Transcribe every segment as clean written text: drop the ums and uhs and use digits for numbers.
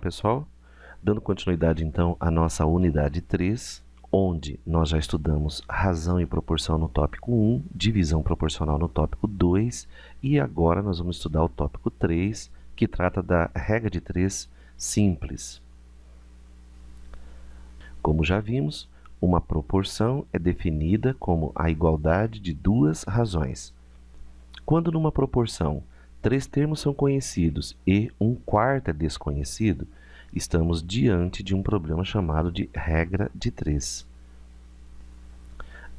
pessoal, dando continuidade então à nossa unidade 3, onde nós já estudamos razão e proporção no tópico 1, divisão proporcional no tópico 2, e agora nós vamos estudar o tópico 3, que trata da regra de 3 simples. Como já vimos, uma proporção é definida como a igualdade de duas razões. Quando numa proporção 3 termos são conhecidos e 1/4 é desconhecido, estamos diante de um problema chamado de regra de 3.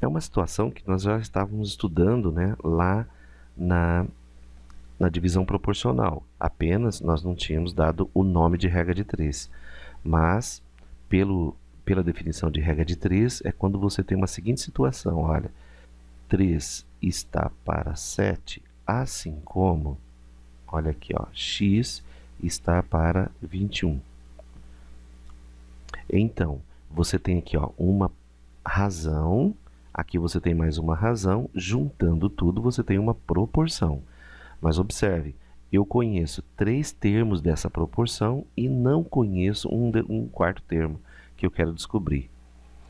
É uma situação que nós já estávamos estudando, né, lá na divisão proporcional. Apenas nós não tínhamos dado o nome de regra de 3. Mas, pela definição de regra de 3, é quando você tem uma seguinte situação. Olha, 3 está para 7, assim como, olha aqui, ó, x está para 21. Então, você tem aqui, ó, uma razão, aqui você tem mais uma razão, juntando tudo você tem uma proporção. Mas observe, eu conheço 3 termos dessa proporção e não conheço um quarto termo que eu quero descobrir.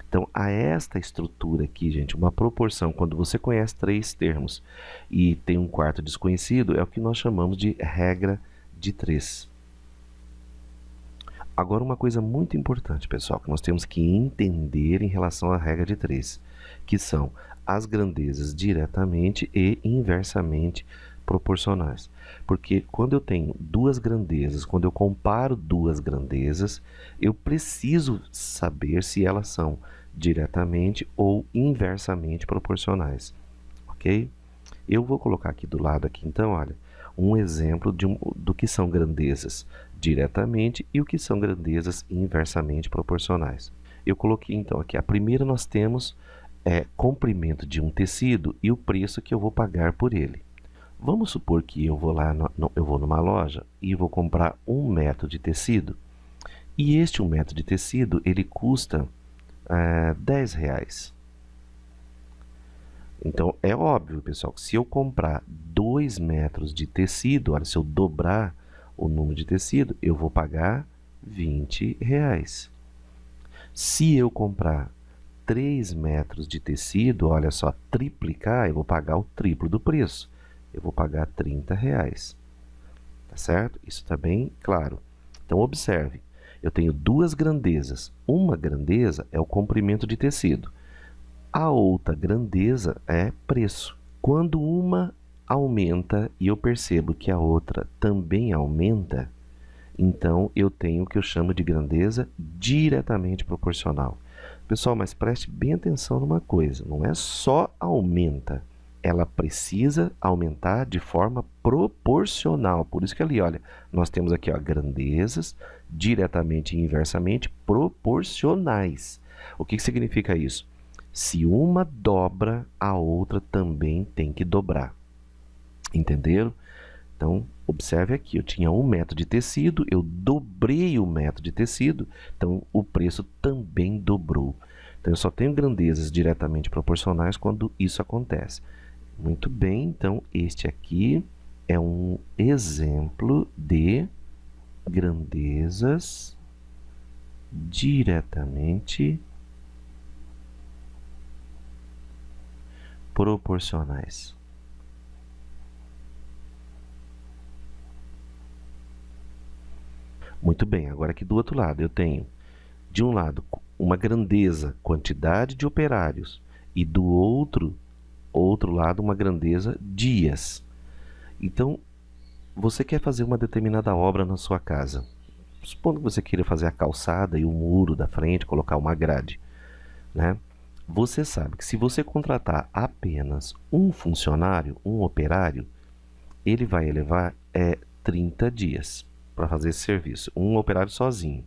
Então, a esta estrutura aqui, gente, uma proporção, quando você conhece 3 termos e tem um quarto desconhecido, é o que nós chamamos de regra de 3. Agora, uma coisa muito importante, pessoal, que nós temos que entender em relação à regra de 3, que são as grandezas diretamente e inversamente proporcionais. Porque quando eu tenho duas grandezas, quando eu comparo duas grandezas, eu preciso saber se elas são diretamente ou inversamente proporcionais, ok? Eu vou colocar aqui do lado, aqui, então, olha, um exemplo do que são grandezas diretamente e o que são grandezas inversamente proporcionais. Eu coloquei, então, aqui, a primeira nós temos comprimento de um tecido e o preço que eu vou pagar por ele. Vamos supor que eu vou lá, eu vou numa loja e vou comprar 1 metro de tecido. E este 1 metro de tecido, ele custa R$10. Então, é óbvio, pessoal, que se eu comprar 2 metros de tecido, olha, se eu dobrar o número de tecido, eu vou pagar R$20. Se eu comprar 3 metros de tecido, olha só, triplicar, eu vou pagar o triplo do preço. Eu vou pagar R$30. Tá certo? Isso está bem claro. Então, observe. Eu tenho duas grandezas. Uma grandeza é o comprimento de tecido. A outra grandeza é preço. Quando uma aumenta e eu percebo que a outra também aumenta, então eu tenho o que eu chamo de grandeza diretamente proporcional. Pessoal, mas preste bem atenção numa coisa. Não é só aumenta. Ela precisa aumentar de forma proporcional. Por isso que ali, olha, nós temos aqui, ó, grandezas diretamente e inversamente proporcionais. O que significa isso? Se uma dobra, a outra também tem que dobrar. Entenderam? Então, observe aqui, eu tinha 1 metro de tecido, eu dobrei o metro de tecido, então o preço também dobrou. Então, eu só tenho grandezas diretamente proporcionais quando isso acontece. Muito bem, então este aqui é um exemplo de grandezas diretamente proporcionais. Muito bem, agora aqui do outro lado eu tenho, de um lado, uma grandeza, quantidade de operários, e do outro lado, uma grandeza, dias. Então, você quer fazer uma determinada obra na sua casa. Supondo que você queira fazer a calçada e o muro da frente, colocar uma grade, né? Você sabe que se você contratar apenas um funcionário, um operário, ele vai levar 30 dias para fazer esse serviço, um operário sozinho.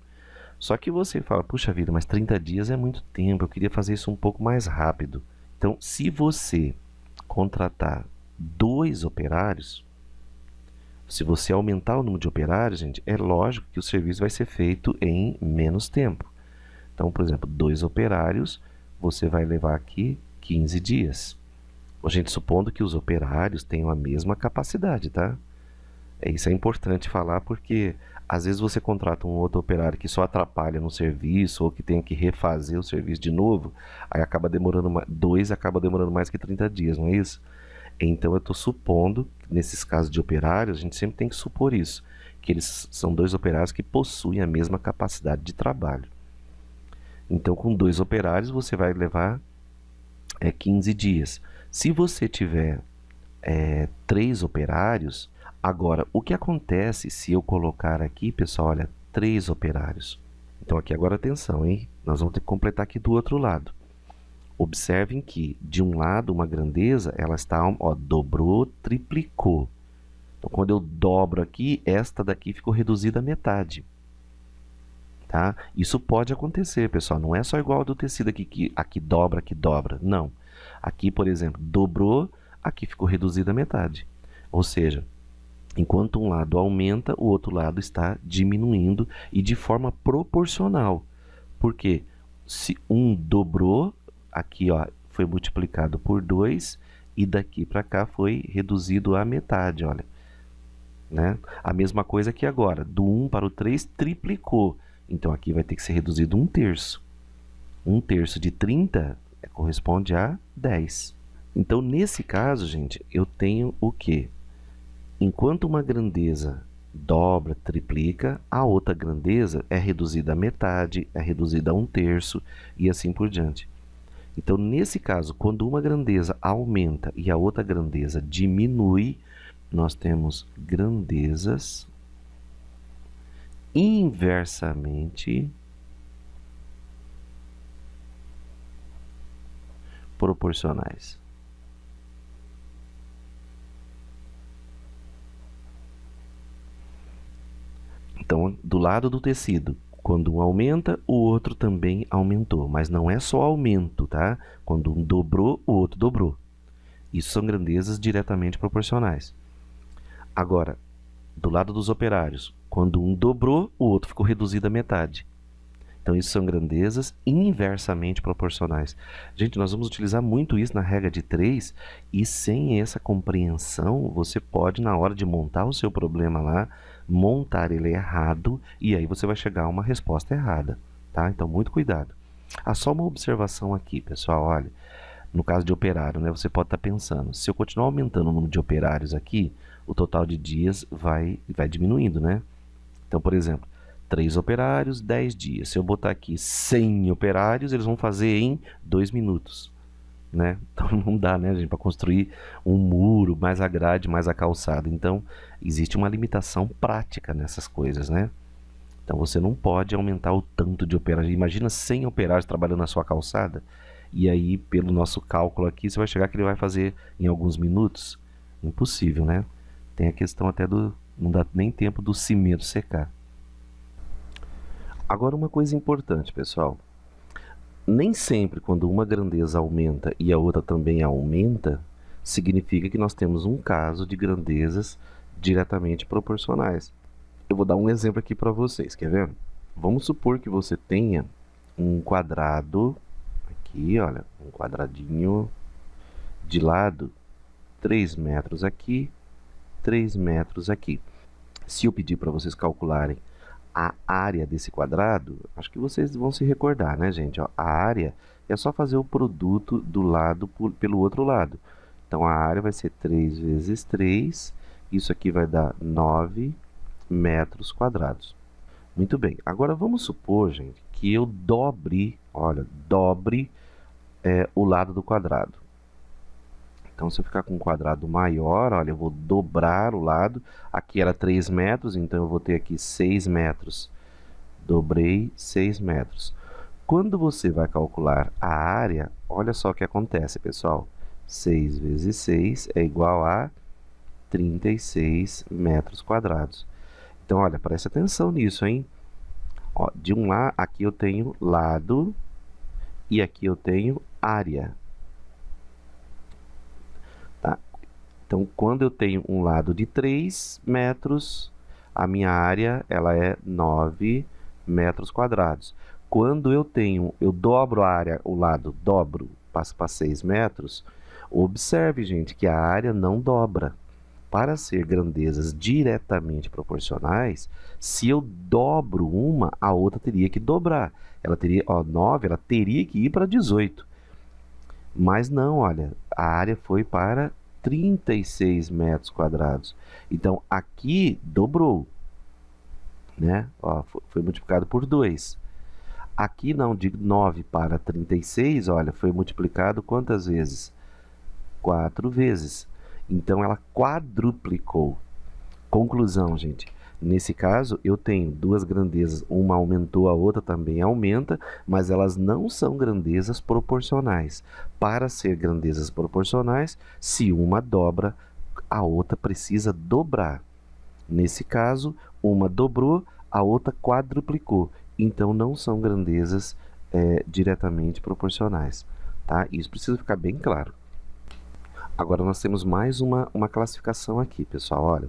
Só que você fala, puxa vida, mas 30 dias é muito tempo, eu queria fazer isso um pouco mais rápido. Então, se você contratar 2 operários, se você aumentar o número de operários, gente, é lógico que o serviço vai ser feito em menos tempo. Então, por exemplo, 2 operários, você vai levar aqui 15 dias. A gente supondo que os operários tenham a mesma capacidade, tá? Isso é importante falar porque Às vezes você contrata um outro operário que só atrapalha no serviço ou que tem que refazer o serviço de novo, aí acaba demorando acaba demorando mais que 30 dias, não é isso? Então eu estou supondo, nesses casos de operários, a gente sempre tem que supor isso, que eles são dois operários que possuem a mesma capacidade de trabalho. Então com 2 operários você vai levar 15 dias. Se você tiver 3 operários, agora o que acontece se eu colocar aqui, pessoal, olha, 3 operários. Então aqui agora atenção, hein? Nós vamos ter que completar aqui do outro lado. Observem que de um lado uma grandeza, ela está, ó, dobrou, triplicou. Então quando eu dobro aqui, esta daqui ficou reduzida à metade. Tá? Isso pode acontecer, pessoal. Não é só igual ao do tecido aqui, que aqui dobra. Não. Aqui, por exemplo, dobrou, aqui ficou reduzido à metade. Ou seja, enquanto um lado aumenta, o outro lado está diminuindo e de forma proporcional. Porque se um dobrou, aqui ó, foi multiplicado por 2 e daqui para cá foi reduzido à metade, olha. Né? A mesma coisa que agora, do 1 para o 3 triplicou. Então aqui vai ter que ser reduzido 1/3. 1/3 de 30 corresponde a 10. Então nesse caso, gente, eu tenho o quê? Enquanto uma grandeza dobra, triplica, a outra grandeza é reduzida à metade, é reduzida a 1/3 e assim por diante. Então nesse caso, quando uma grandeza aumenta e a outra grandeza diminui, nós temos grandezas inversamente proporcionais. Então, do lado do tecido, quando um aumenta, o outro também aumentou. Mas não é só aumento, tá? Quando um dobrou, o outro dobrou. Isso são grandezas diretamente proporcionais. Agora, do lado dos operários, quando um dobrou, o outro ficou reduzido à metade. Então, isso são grandezas inversamente proporcionais. Gente, nós vamos utilizar muito isso na regra de 3 e sem essa compreensão, você pode, na hora de montar o seu problema lá, montar ele errado e aí você vai chegar a uma resposta errada, tá? Então, muito cuidado. Só uma observação aqui, pessoal, olha, no caso de operário, né, você pode estar pensando, se eu continuar aumentando o número de operários aqui, o total de dias vai diminuindo, né? Então, por exemplo, 3 operários, 10 dias. Se eu botar aqui 100 operários, eles vão fazer em 2 minutos. Né? Então não dá, né, gente, para construir um muro, mais a grade, mais a calçada. Então existe uma limitação prática nessas coisas, né? Então você não pode aumentar o tanto de operários. Imagina 100 operários trabalhando na sua calçada e aí, pelo nosso cálculo aqui, você vai chegar que ele vai fazer em alguns minutos. Impossível, né? Tem a questão até do... não dá nem tempo do cimento secar. Agora uma coisa importante, pessoal. Nem sempre quando uma grandeza aumenta e a outra também aumenta, significa que nós temos um caso de grandezas diretamente proporcionais. Eu vou dar um exemplo aqui para vocês, quer ver? Vamos supor que você tenha um quadrado, aqui, olha, um quadradinho de lado, 3 metros aqui, 3 metros aqui. Se eu pedir para vocês calcularem a área desse quadrado, acho que vocês vão se recordar, né, gente? Ó, a área é só fazer o produto do lado pelo outro lado. Então, a área vai ser 3 vezes 3. Isso aqui vai dar 9 metros quadrados. Muito bem. Agora, vamos supor, gente, que eu dobre, olha, dobre o lado do quadrado. Então, se eu ficar com um quadrado maior, olha, eu vou dobrar o lado. Aqui era 3 metros, então eu vou ter aqui 6 metros. Dobrei 6 metros. Quando você vai calcular a área, olha só o que acontece, pessoal. 6 vezes 6 é igual a 36 metros quadrados. Então, olha, preste atenção nisso, hein? Ó, de um lado, aqui eu tenho lado e aqui eu tenho área. Então, quando eu tenho um lado de 3 metros, a minha área ela é 9 metros quadrados. Quando eu dobro a área, o lado dobro, passa para 6 metros, observe, gente, que a área não dobra, para ser grandezas diretamente proporcionais, se eu dobro uma, a outra teria que dobrar. Ela teria, ó, 9, ela teria que ir para 18. Mas não, olha, a área foi para 36 metros quadrados. Então, aqui dobrou, né? Ó, foi multiplicado por 2. Aqui não, de 9 para 36, olha, foi multiplicado quantas vezes? 4 vezes. Então, ela quadruplicou. Conclusão, gente. Nesse caso, eu tenho duas grandezas. Uma aumentou, a outra também aumenta, mas elas não são grandezas proporcionais. Para ser grandezas proporcionais, se uma dobra, a outra precisa dobrar. Nesse caso, uma dobrou, a outra quadruplicou. Então, não são grandezas diretamente proporcionais. Tá? Isso precisa ficar bem claro. Agora, nós temos mais uma classificação aqui, pessoal. Olha,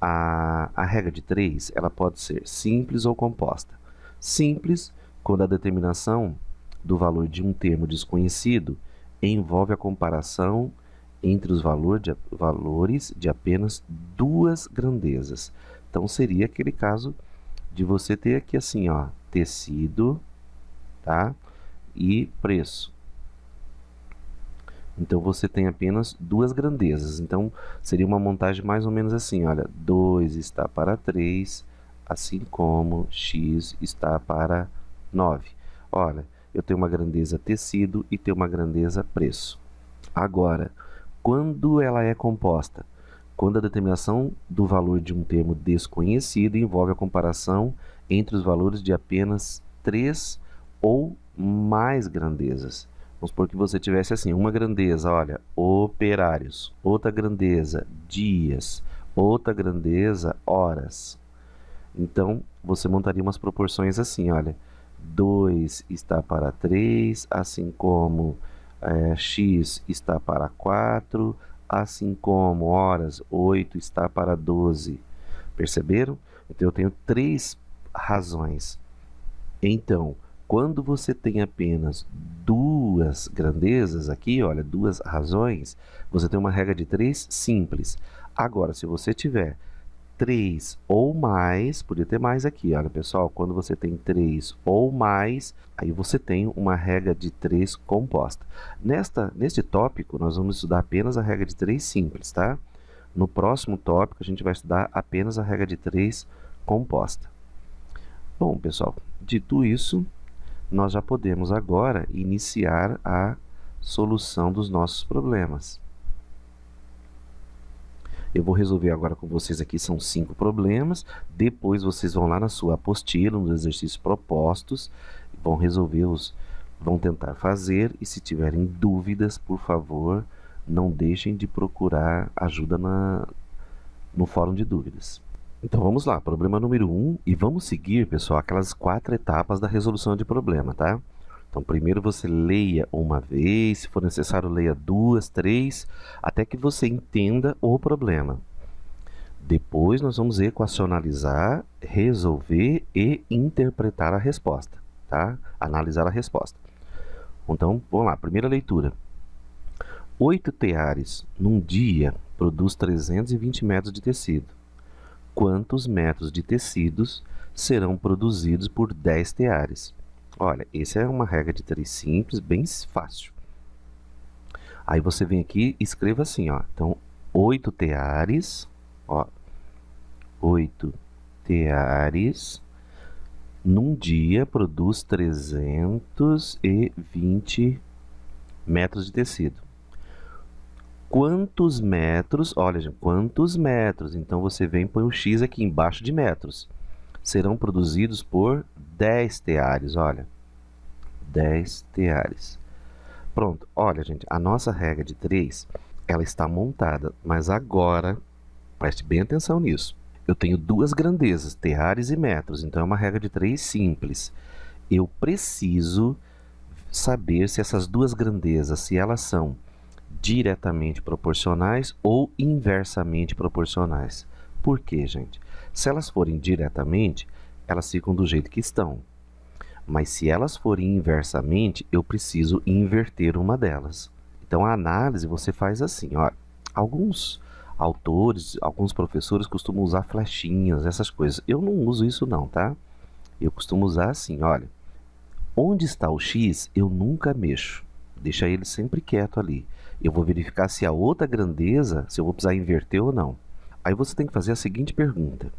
a regra de 3, ela pode ser simples ou composta. Simples, quando a determinação do valor de um termo desconhecido envolve a comparação entre os valores de apenas duas grandezas. Então, seria aquele caso de você ter aqui assim, ó, tecido, tá? E preço. Então, você tem apenas duas grandezas. Então, seria uma montagem mais ou menos assim, olha, 2 está para 3, assim como x está para 9. Olha, eu tenho uma grandeza tecido e tenho uma grandeza preço. Agora, quando ela é composta? Quando a determinação do valor de um termo desconhecido envolve a comparação entre os valores de apenas 3 ou mais grandezas. Vamos supor que você tivesse assim, uma grandeza, olha, operários, outra grandeza, dias, outra grandeza, horas. Então, você montaria umas proporções assim, olha, 2 está para 3, assim como x está para 4, assim como horas, 8 está para 12. Perceberam? Então, eu tenho 3 razões. Então, quando você tem apenas duas grandezas aqui, olha, duas razões, você tem uma regra de 3 simples. Agora, se você tiver 3 ou mais, podia ter mais aqui, olha, pessoal, quando você tem 3 ou mais, aí você tem uma regra de 3 composta. Neste tópico, nós vamos estudar apenas a regra de 3 simples, tá? No próximo tópico, a gente vai estudar apenas a regra de 3 composta. Bom, pessoal, dito isso, nós já podemos agora iniciar a solução dos nossos problemas. Eu vou resolver agora com vocês aqui, são 5 problemas, depois vocês vão lá na sua apostila, nos exercícios propostos, vão resolver vão tentar fazer, e se tiverem dúvidas, por favor, não deixem de procurar ajuda no fórum de dúvidas. Então vamos lá, problema número 1, e vamos seguir, pessoal, aquelas 4 etapas da resolução de problema, tá? Então primeiro você leia uma vez, se for necessário leia 2, 3, até que você entenda o problema. Depois nós vamos equacionalizar, resolver e interpretar a resposta, tá? Analisar a resposta. Então, vamos lá, primeira leitura. 8 teares num dia produz 320 metros de tecido. Quantos metros de tecidos serão produzidos por 10 teares? Olha, essa é uma regra de 3 simples, bem fácil. Aí você vem aqui e escreva assim, ó. Então, 8 teares, ó, 8 teares num dia produz 320 metros de tecido. Quantos metros, olha, gente, quantos metros, então você vem e põe o X aqui embaixo de metros, serão produzidos por 10 teares, olha, 10 teares. Pronto, olha, gente, a nossa regra de 3, ela está montada, mas agora, preste bem atenção nisso, eu tenho duas grandezas, teares e metros, então é uma regra de 3 simples. Eu preciso saber se essas duas grandezas, se elas são diretamente proporcionais ou inversamente proporcionais. Por quê, gente? Se elas forem diretamente, elas ficam do jeito que estão. Mas se elas forem inversamente, eu preciso inverter uma delas. Então, a análise você faz assim, ó, alguns autores, alguns professores costumam usar flechinhas, essas coisas. Eu não uso isso não, tá? Eu costumo usar assim, olha. Onde está o x, eu nunca mexo. Deixa ele sempre quieto ali. Eu vou verificar se a outra grandeza, se eu vou precisar inverter ou não. Aí você tem que fazer a seguinte pergunta.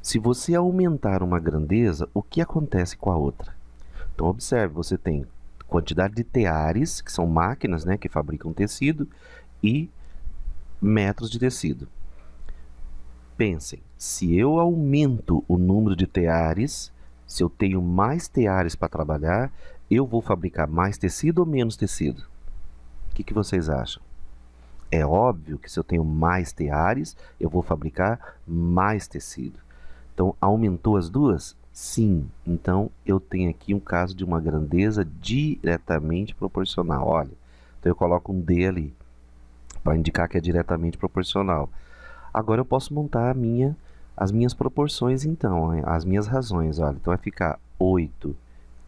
Se você aumentar uma grandeza, o que acontece com a outra? Então, observe, você tem quantidade de teares, que são máquinas, né, que fabricam tecido, e metros de tecido. Pensem, se eu aumento o número de teares, se eu tenho mais teares para trabalhar, eu vou fabricar mais tecido ou menos tecido? O que vocês acham? É óbvio que se eu tenho mais teares, eu vou fabricar mais tecido. Então, aumentou as duas? Sim. Então, eu tenho aqui um caso de uma grandeza diretamente proporcional. Olha, então eu coloco um D ali, para indicar que é diretamente proporcional. Agora eu posso montar as minhas proporções, então, as minhas razões. Olha, então vai ficar 8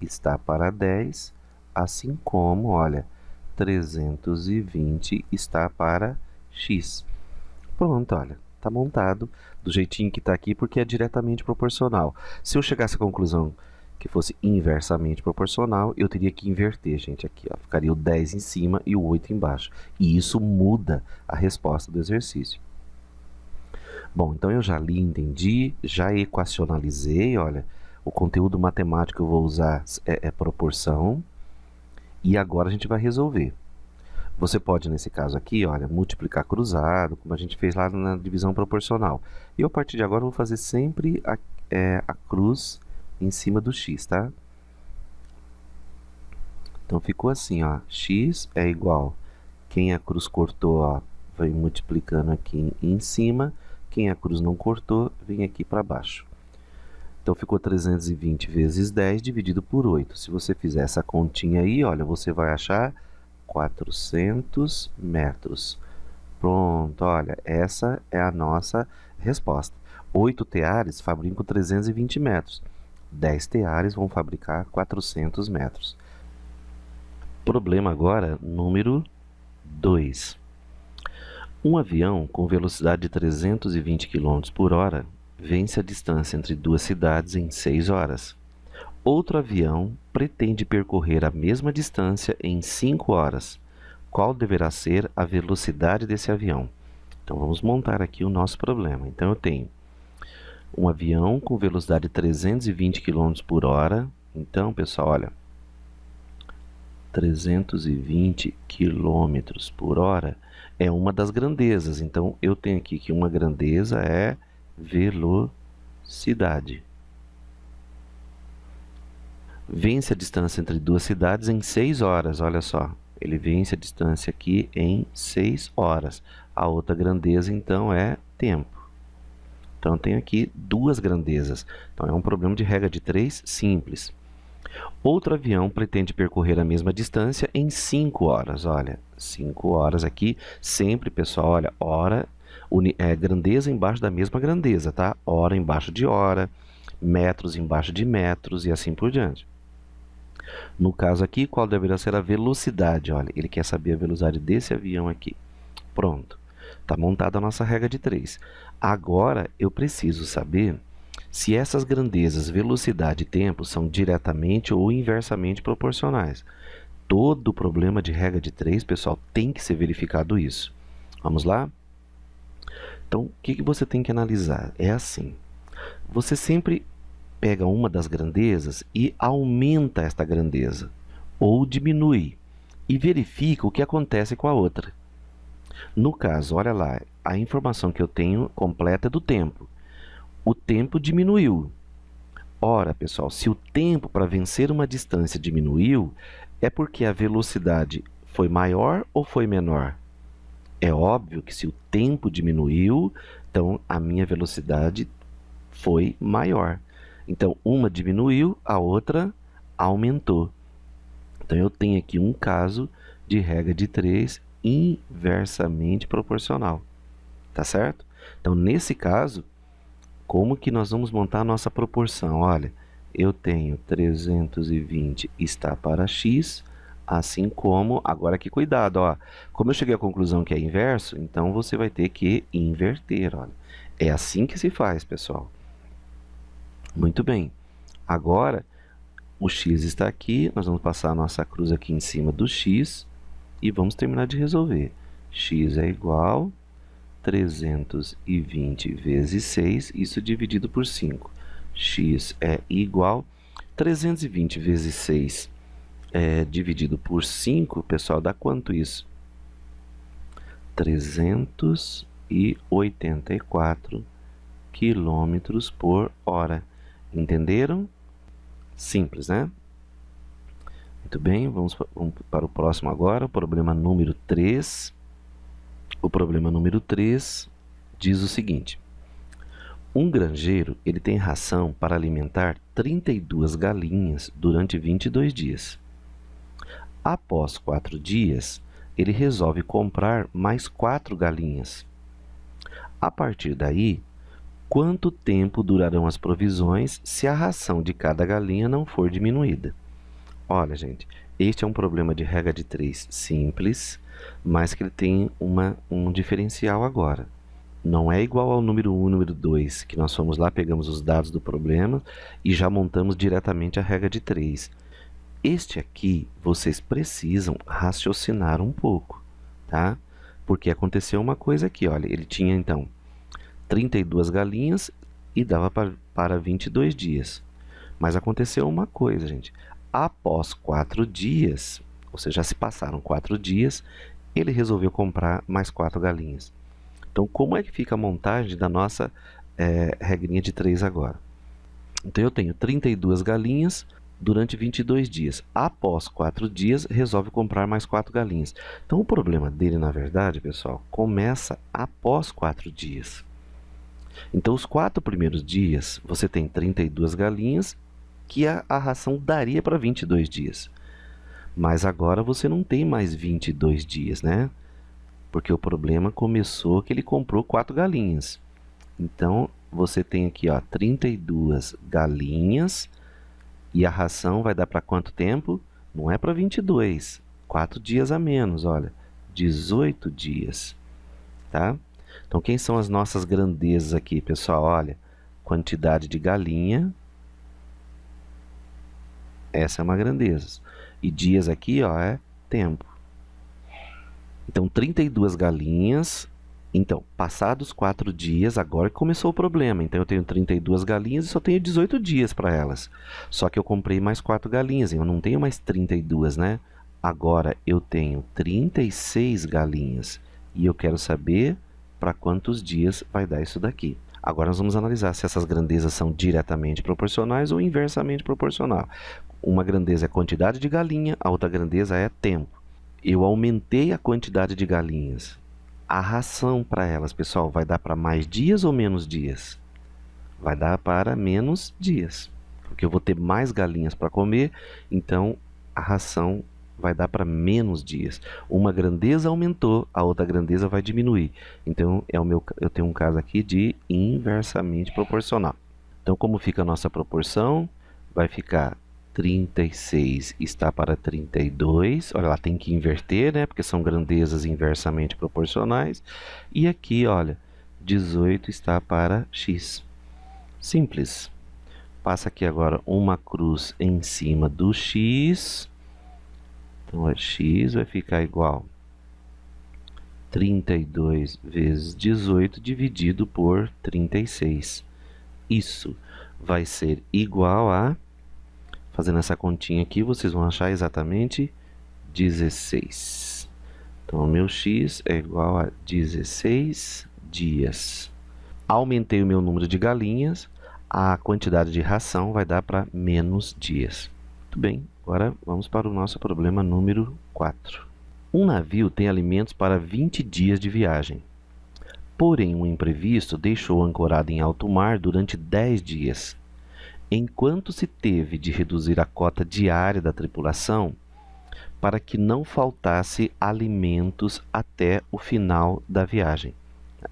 está para 10, assim como, olha, 320 está para x. Pronto, olha, está montado do jeitinho que está aqui, porque é diretamente proporcional. Se eu chegasse à conclusão que fosse inversamente proporcional, eu teria que inverter, gente, aqui, ó, ficaria o 10 em cima e o 8 embaixo. E isso muda a resposta do exercício. Bom, então eu já li, entendi, já equacionalizei, olha, o conteúdo matemático que eu vou usar é proporção, e agora a gente vai resolver. Você pode, nesse caso aqui, olha, multiplicar cruzado, como a gente fez lá na divisão proporcional. E eu, a partir de agora, vou fazer sempre a cruz em cima do x, tá? Então, ficou assim, ó, x é igual, quem a cruz cortou, ó, vai multiplicando aqui em cima, quem a cruz não cortou, vem aqui para baixo. Então, ficou 320 vezes 10 dividido por 8. Se você fizer essa continha aí, olha, você vai achar 400 metros. Pronto, olha, essa é a nossa resposta. 8 teares fabricam 320 metros. 10 teares vão fabricar 400 metros. Problema agora, número 2. Um avião com velocidade de 320 km por hora vence a distância entre duas cidades em 6 horas. Outro avião pretende percorrer a mesma distância em 5 horas. Qual deverá ser a velocidade desse avião? Então, vamos montar aqui o nosso problema. Então, eu tenho um avião com velocidade de 320 km por hora. Então, pessoal, olha, 320 km por hora é uma das grandezas. Então, eu tenho aqui que uma grandeza é velocidade. Vence a distância entre duas cidades em 6 horas, olha só. Ele vence a distância aqui em 6 horas. A outra grandeza, então, é tempo. Então, eu tenho aqui duas grandezas. Então, é um problema de regra de 3 simples. Outro avião pretende percorrer a mesma distância em 5 horas. Olha, 5 horas aqui, sempre, pessoal, olha, hora, grandeza embaixo da mesma grandeza, tá? Hora embaixo de hora, metros embaixo de metros e assim por diante. No caso aqui, qual deverá ser a velocidade? Olha, ele quer saber a velocidade desse avião aqui. Pronto, está montada a nossa regra de 3. Agora, eu preciso saber se essas grandezas, velocidade e tempo, são diretamente ou inversamente proporcionais. Todo problema de regra de 3, pessoal, tem que ser verificado isso. Vamos lá? Então, o que você tem que analisar? É assim, você sempre pega uma das grandezas e aumenta esta grandeza, ou diminui, e verifica o que acontece com a outra. No caso, olha lá, a informação que eu tenho completa é do tempo. O tempo diminuiu. Ora, pessoal, se o tempo para vencer uma distância diminuiu, é porque a velocidade foi maior ou foi menor? É óbvio que se o tempo diminuiu, então a minha velocidade foi maior. Então, uma diminuiu, a outra aumentou. Então, eu tenho aqui um caso de regra de 3 inversamente proporcional. Tá certo? Então, nesse caso, como que nós vamos montar a nossa proporção? Olha, eu tenho 320 está para x, Assim como, agora que cuidado, ó, como eu cheguei à conclusão que é inverso, então você vai ter que inverter, olha. É assim que se faz, pessoal. Muito bem. Agora, o x está aqui, nós vamos passar a nossa cruz aqui em cima do x e vamos terminar de resolver. X é igual a 320 vezes 6, isso dividido por 5. X é igual a 320 vezes 6 dividido por 5, pessoal, dá quanto isso? 384 quilômetros por hora. Entenderam? Simples, né? Muito bem, vamos para o próximo agora, o problema número 3. O problema número 3 diz o seguinte: um granjeiro ele tem ração para alimentar 32 galinhas durante 22 dias. Após 4 dias, ele resolve comprar mais 4 galinhas. A partir daí, quanto tempo durarão as provisões se a ração de cada galinha não for diminuída? Olha, gente, este é um problema de regra de 3 simples, mas que ele tem um diferencial agora. Não é igual ao número 1 e número 2, que nós fomos lá, pegamos os dados do problema e já montamos diretamente a regra de 3. Este aqui, vocês precisam raciocinar um pouco, tá? Porque aconteceu uma coisa aqui, olha, ele tinha, então, 32 galinhas e dava para 22 dias. Mas aconteceu uma coisa, gente. Após 4 dias, ou seja, já se passaram 4 dias, ele resolveu comprar mais 4 galinhas. Então, como é que fica a montagem da nossa regrinha de 3 agora? Então, eu tenho 32 galinhas durante 22 dias. Após 4 dias, resolve comprar mais 4 galinhas. Então, o problema dele, na verdade, pessoal, começa após 4 dias. Então, os 4 primeiros dias, você tem 32 galinhas, que a ração daria para 22 dias. Mas agora você não tem mais 22 dias, né? Porque o problema começou que ele comprou 4 galinhas. Então, você tem aqui, ó, 32 galinhas e a ração vai dar para quanto tempo? Não é para 22, 4 dias a menos, olha, 18 dias, tá? Então, quem são as nossas grandezas aqui, pessoal? Olha, quantidade de galinha, essa é uma grandeza. E dias aqui, ó, é tempo. Então, 32 galinhas. Então, passados 4 dias, agora que começou o problema. Então, eu tenho 32 galinhas e só tenho 18 dias para elas. Só que eu comprei mais 4 galinhas, eu não tenho mais 32, né? Agora, eu tenho 36 galinhas. E eu quero saber para quantos dias vai dar isso daqui. Agora, nós vamos analisar se essas grandezas são diretamente proporcionais ou inversamente proporcional. Uma grandeza é quantidade de galinha, a outra grandeza é tempo. Eu aumentei a quantidade de galinhas. A ração para elas, pessoal, vai dar para mais dias ou menos dias? Vai dar para menos dias, porque eu vou ter mais galinhas para comer, então a ração vai dar para menos dias. Uma grandeza aumentou, a outra grandeza vai diminuir. Então, eu tenho um caso aqui de inversamente proporcional. Então, como fica a nossa proporção? Vai ficar 36 está para 32, olha lá, tem que inverter, né, porque são grandezas inversamente proporcionais. E aqui, olha, 18 está para x. Simples. Passa aqui agora uma cruz em cima do x. Então, x vai ficar igual a 32 vezes 18 dividido por 36. Isso vai ser igual a... Fazendo essa continha aqui, vocês vão achar exatamente 16. Então, o meu x é igual a 16 dias. Aumentei o meu número de galinhas, a quantidade de ração vai dar para menos dias. Muito bem, agora vamos para o nosso problema número 4. Um navio tem alimentos para 20 dias de viagem. Porém, um imprevisto deixou ancorado em alto mar durante 10 dias. Enquanto se teve de reduzir a cota diária da tripulação para que não faltasse alimentos até o final da viagem.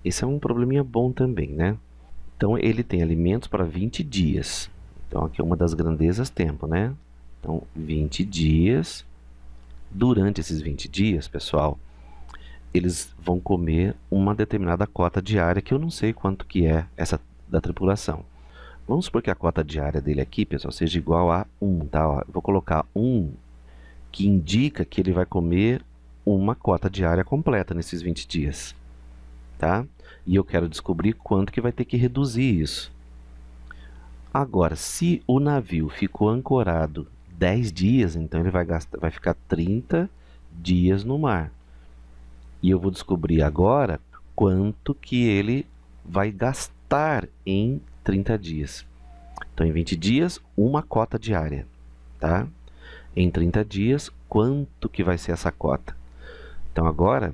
Esse é um probleminha bom também, né? Então, ele tem alimentos para 20 dias. Então, aqui é uma das grandezas tempo, né? Então, 20 dias Durante esses 20 dias, pessoal, eles vão comer uma determinada cota diária, que eu não sei quanto que é essa da tripulação. Vamos supor que a cota diária dele aqui, pessoal, seja igual a 1, tá? Ó, eu vou colocar 1, que indica que ele vai comer uma cota diária completa nesses 20 dias, tá? E eu quero descobrir quanto que vai ter que reduzir isso. Agora, se o navio ficou ancorado 10 dias, então ele vai ficar 30 dias no mar. E eu vou descobrir agora quanto que ele vai gastar em 30 dias. Então, em 20 dias, uma cota diária, tá? Em 30 dias, quanto que vai ser essa cota? Então, agora,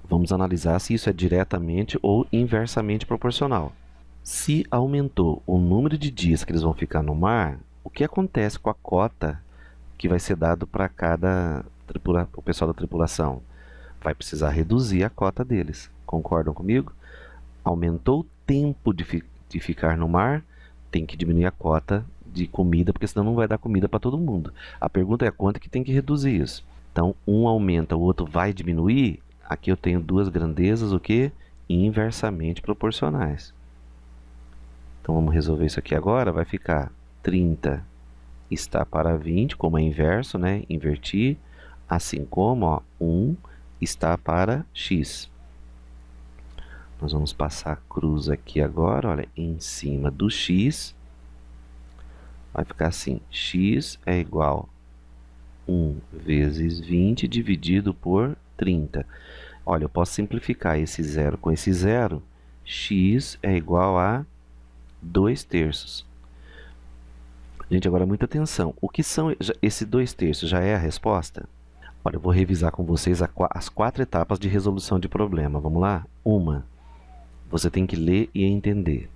vamos analisar se isso é diretamente ou inversamente proporcional. Se aumentou o número de dias que eles vão ficar no mar, o que acontece com a cota que vai ser dado para o pessoal da tripulação? Vai precisar reduzir a cota deles. Concordam comigo? Aumentou o tempo de ficar no mar, tem que diminuir a cota de comida, porque senão não vai dar comida para todo mundo. A pergunta é quanto que tem que reduzir isso. Então, um aumenta, o outro vai diminuir. Aqui eu tenho duas grandezas, o quê? Inversamente proporcionais. Então, vamos resolver isso aqui agora. Vai ficar 30 está para 20, como é inverso, né? Invertir. Assim como, ó, 1 está para x. Nós vamos passar a cruz aqui agora, olha, em cima do x. Vai ficar assim, x é igual a 1 vezes 20 dividido por 30. Olha, eu posso simplificar esse zero com esse zero. X é igual a 2/3. Gente, agora muita atenção. O que são esse 2/3? Já é a resposta? Olha, eu vou revisar com vocês as 4 etapas de resolução de problema. Vamos lá? 1. Você tem que ler e entender.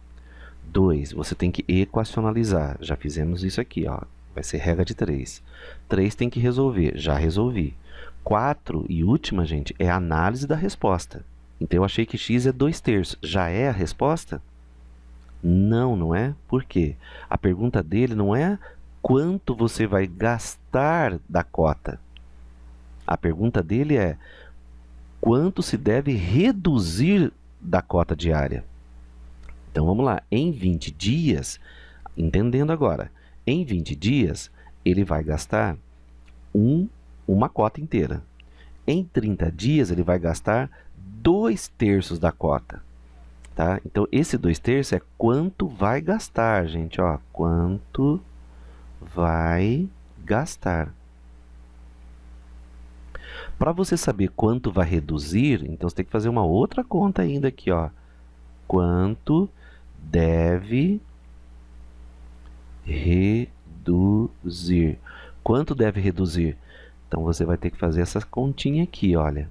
2. Você tem que equacionalizar. Já fizemos isso aqui, ó. Vai ser regra de 3. 3 tem que resolver. Já resolvi. 4 e última, gente, é a análise da resposta. Então, eu achei que x é 2/3. Já é a resposta? Não, não é? Por quê? A pergunta dele não é quanto você vai gastar da cota. A pergunta dele é quanto se deve reduzir da cota diária. Então, vamos lá. Em 20 dias, entendendo agora, em 20 dias, ele vai gastar uma cota inteira. Em 30 dias, ele vai gastar 2/3 da cota. Tá? Então, esse 2/3 é quanto vai gastar, gente. Ó, quanto vai gastar. Para você saber quanto vai reduzir, então você tem que fazer uma outra conta ainda aqui, ó. Quanto deve reduzir? Quanto deve reduzir? Então, você vai ter que fazer essa continha aqui, olha.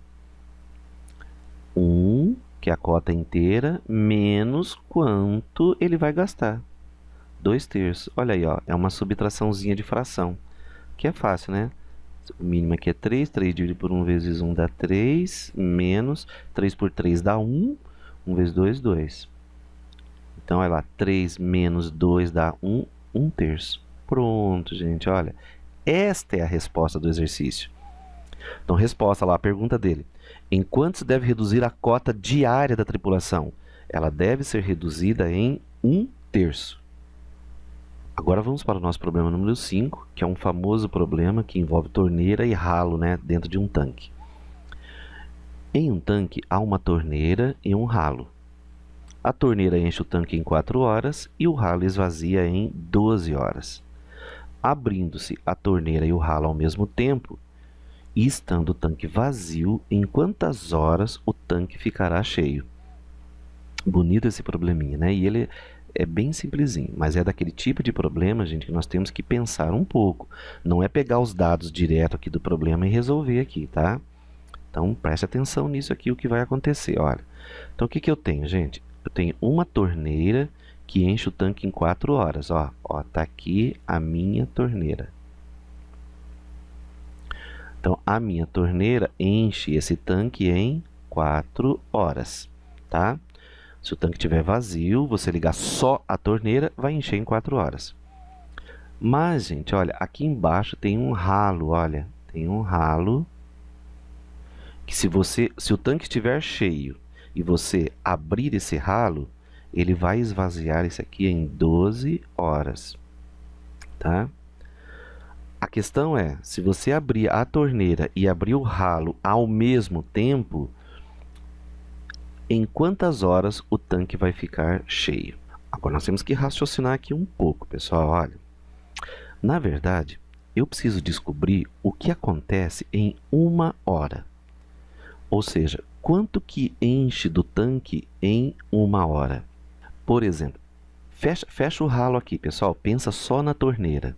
1, que é a cota inteira, menos quanto ele vai gastar. 2/3. Olha aí, ó, é uma subtraçãozinha de fração, que é fácil, né? O mínimo aqui é 3, 3 dividido por 1 vezes 1 dá 3, menos 3 por 3 dá 1, 1 vezes 2, 2. Então, olha lá, 3 menos 2 dá 1, 1/3. Pronto, gente, olha. Esta é a resposta do exercício. Então, resposta lá, a pergunta dele. Em quanto se deve reduzir a cota diária da tripulação? Ela deve ser reduzida em 1/3. Agora vamos para o nosso problema número 5, que é um famoso problema que envolve torneira e ralo, né, dentro de um tanque. Em um tanque há uma torneira e um ralo. A torneira enche o tanque em 4 horas e o ralo esvazia em 12 horas. Abrindo-se a torneira e o ralo ao mesmo tempo, e estando o tanque vazio, em quantas horas o tanque ficará cheio? Bonito esse probleminha, né? E ele é bem simplesinho, mas é daquele tipo de problema, gente, que nós temos que pensar um pouco. Não é pegar os dados direto aqui do problema e resolver aqui, tá? Então, preste atenção nisso aqui, o que vai acontecer, olha. Então, o que que eu tenho, gente? Eu tenho uma torneira que enche o tanque em 4 horas, ó. Ó, tá aqui a minha torneira. Então, a minha torneira enche esse tanque em 4 horas, tá? Se o tanque estiver vazio, você ligar só a torneira, vai encher em 4 horas. Mas, gente, olha, aqui embaixo tem um ralo, olha. tem um ralo que se o tanque estiver cheio e você abrir esse ralo, ele vai esvaziar isso aqui em 12 horas, tá? A questão é, se você abrir a torneira e abrir o ralo ao mesmo tempo, em quantas horas o tanque vai ficar cheio? Agora nós temos que raciocinar aqui um pouco, pessoal. Olha, na verdade, eu preciso descobrir o que acontece em 1 hora. Ou seja, quanto que enche do tanque em 1 hora? Por exemplo, fecha o ralo aqui, pessoal. Pensa só na torneira.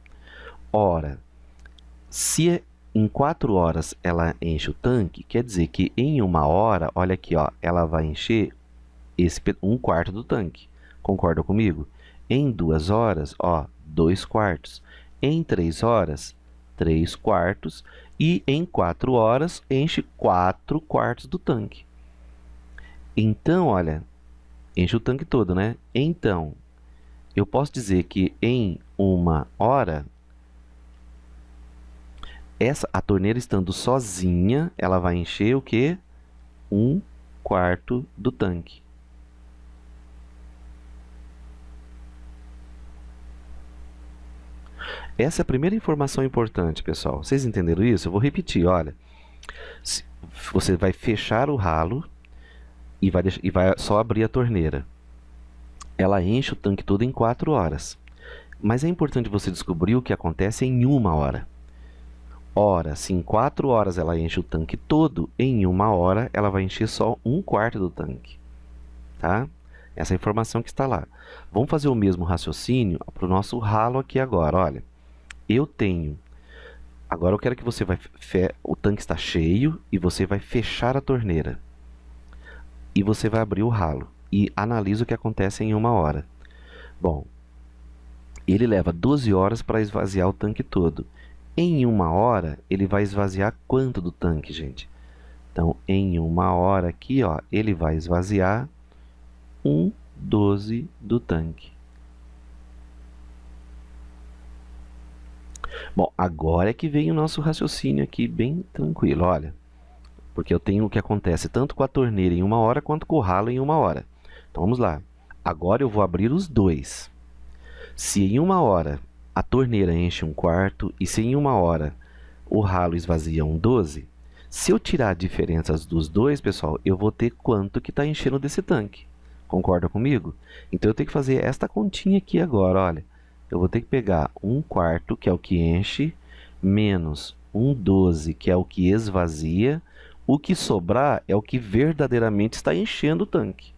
Ora, se em 4 horas ela enche o tanque, quer dizer que em 1 hora, olha aqui, ó, ela vai encher 1/4 do tanque. Concorda comigo? Em 2 horas, ó, 2/4. Em 3 horas, 3/4. E em 4 horas, enche 4/4 do tanque. Então, olha, enche o tanque todo, né? Então, eu posso dizer que em 1 hora, a torneira estando sozinha, ela vai encher o quê? 1/4 do tanque. Essa é a primeira informação importante, pessoal. Vocês entenderam isso? Eu vou repetir, olha. Você vai fechar o ralo e vai só abrir a torneira. Ela enche o tanque todo em 4 horas. Mas é importante você descobrir o que acontece em 1 hora. Ora, se em 4 horas ela enche o tanque todo, em 1 hora ela vai encher só 1/4 do tanque. Tá? Essa é a informação que está lá. Vamos fazer o mesmo raciocínio para o nosso ralo aqui agora. Olha, eu tenho... Agora eu quero que você o tanque está cheio e você vai fechar a torneira. E você vai abrir o ralo e analisa o que acontece em 1 hora. Bom, ele leva 12 horas para esvaziar o tanque todo. Em 1 hora, ele vai esvaziar quanto do tanque, gente? Então, em 1 hora aqui, ó, ele vai esvaziar 1/12 do tanque. Bom, agora é que vem o nosso raciocínio aqui bem tranquilo, olha. Porque eu tenho o que acontece tanto com a torneira em 1 hora quanto com o ralo em 1 hora. Então, vamos lá. Agora eu vou abrir os dois. Se em 1 hora a torneira enche 1/4 e se em 1 hora o ralo esvazia 1/12, se eu tirar a diferença dos dois, pessoal, eu vou ter quanto que está enchendo desse tanque. Concorda comigo? Então, eu tenho que fazer esta continha aqui agora, olha. Eu vou ter que pegar 1/4, que é o que enche, menos 1/12, que é o que esvazia. O que sobrar é o que verdadeiramente está enchendo o tanque.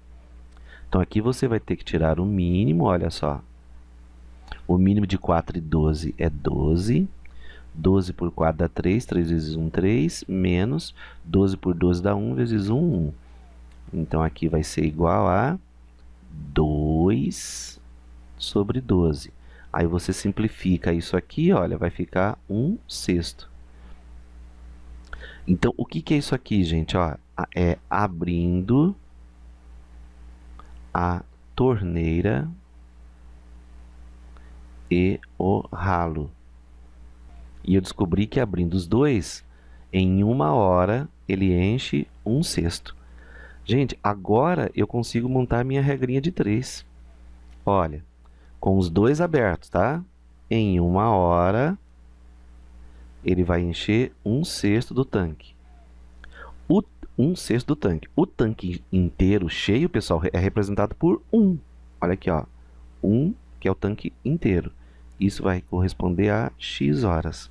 Então, aqui você vai ter que tirar o mínimo, olha só. O mínimo de 4 e 12 é 12. 12 por 4 dá 3, 3 vezes 1, 3, menos 12 por 12 dá 1, vezes 1, 1. Então, aqui vai ser igual a 2 sobre 12. Aí você simplifica isso aqui, olha, vai ficar 1/6. Então, o que é isso aqui, gente? Ó, é abrindo a torneira e o ralo. E eu descobri que abrindo os dois, em 1 hora, ele enche 1/6. Gente, agora eu consigo montar a minha regrinha de 3. Olha, com os dois abertos, tá? Em 1 hora, ele vai encher 1/6 do tanque. 1/6 do tanque. O tanque inteiro cheio, pessoal, é representado por 1. Olha aqui, ó. 1, que é o tanque inteiro. Isso vai corresponder a x horas.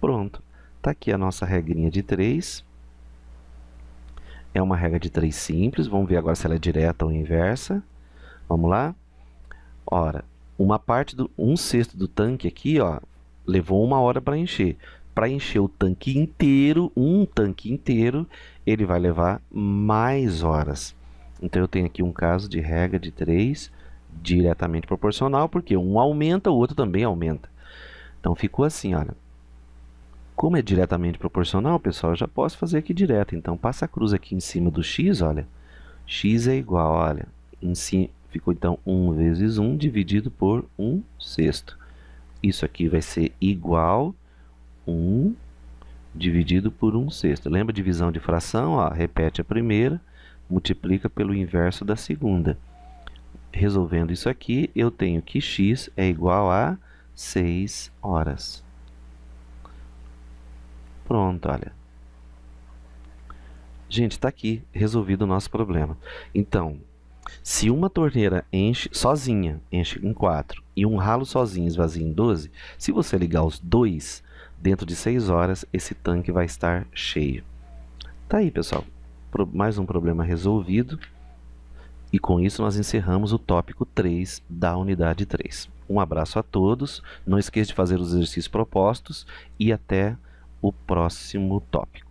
Pronto. Tá aqui a nossa regrinha de 3. É uma regra de 3 simples. Vamos ver agora se ela é direta ou inversa. Vamos lá? Ora, uma parte do 1/6 do tanque aqui, ó, levou 1 hora para encher. Para encher o tanque inteiro, um tanque inteiro, ele vai levar mais horas. Então, eu tenho aqui um caso de regra de 3 diretamente proporcional, porque um aumenta, o outro também aumenta. Então, ficou assim, olha. Como é diretamente proporcional, pessoal, eu já posso fazer aqui direto. Então, passa a cruz aqui em cima do x, olha. X é igual, olha, em cima, ficou então 1 vezes 1 dividido por 1/6. Isso aqui vai ser igual 1 dividido por 1/6. Lembra divisão de fração? Ó, repete a primeira, multiplica pelo inverso da segunda. Resolvendo isso aqui, eu tenho que x é igual a 6 horas. Pronto, olha. Gente, está aqui resolvido o nosso problema. Então, se uma torneira enche sozinha, enche em 4, e um ralo sozinho esvazia em 12, se você ligar os dois, dentro de 6 horas, esse tanque vai estar cheio. Tá aí, pessoal. Mais um problema resolvido. E com isso nós encerramos o tópico 3 da unidade 3. Um abraço a todos, não esqueça de fazer os exercícios propostos e até o próximo tópico.